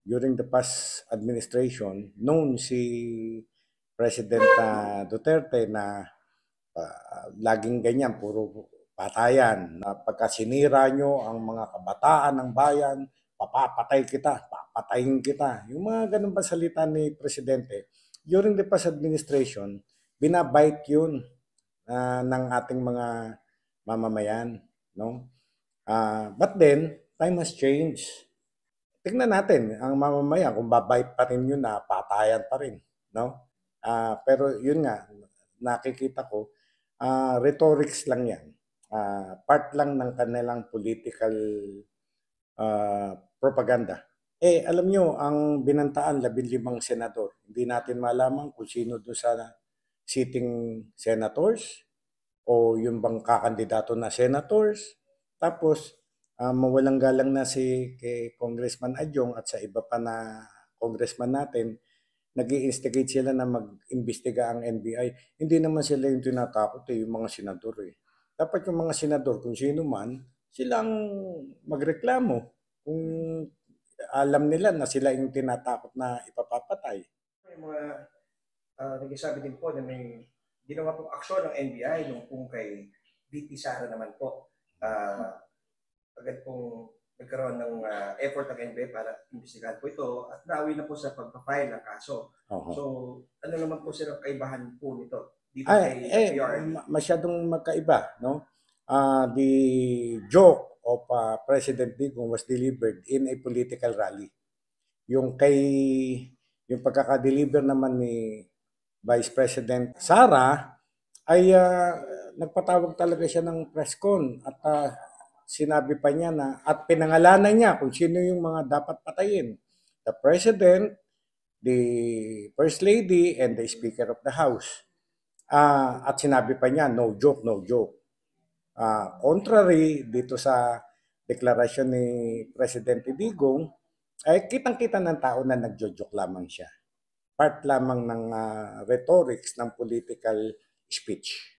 during the past administration, noon si President Duterte na laging ganyan, puro patayan, na pagka sinira nyo ang mga kabataan ng bayan, papapatay kita, papatayin kita. Yung mga ganun pa salita ni Presidente, during the past administration, binabite yun ng ating mga mamamayan. No? But then, time has changed. Tingnan natin ang mamamayan kung babait pa rin yun na patayan pa rin, no? Pero yun nga, nakikita ko, rhetorics lang yan. Part lang ng kanilang political propaganda. Alam nyo, ang binantaan, 15 senador. Hindi natin malaman kung sino doon sa sitting senators o yung bang kakandidato na senators. Tapos, mawalang galang na si kay Congressman Adjong at sa iba pa na congressman natin, nag-i-instigate sila na mag-imbestiga ang NBI. Hindi naman sila yung tinatakot yung mga senador eh. Dapat yung mga senador, kung sino man, silang magreklamo kung alam nila na sila yung tinatakot na ipapapatay. May mga nagsasabi din po na may ginawa pong aksyon ng NBI nung kung kay VP Sara naman po. Agad pong nagkaroon ng effort ng NBI para imbestigahan po ito at nawi na po sa pagpapile ng kaso. So, ano naman po silang kaibahan po nito dito kay PRRD? Masyadong magkaiba, no? The joke of President Digong was delivered in a political rally. Yung pagkaka-deliver naman ni Vice President Sara ay nagpatawag talaga siya ng press con at sinabi pa niya na at pinangalanan niya kung sino yung mga dapat patayin. The President, the First Lady, and the Speaker of the House. At sinabi pa niya, no joke, no joke. Contrary dito sa deklarasyon ni Presidente Digong, ay kitang-kita ng tao na nagjo-joke lamang siya. Part lamang ng rhetorics ng political speech.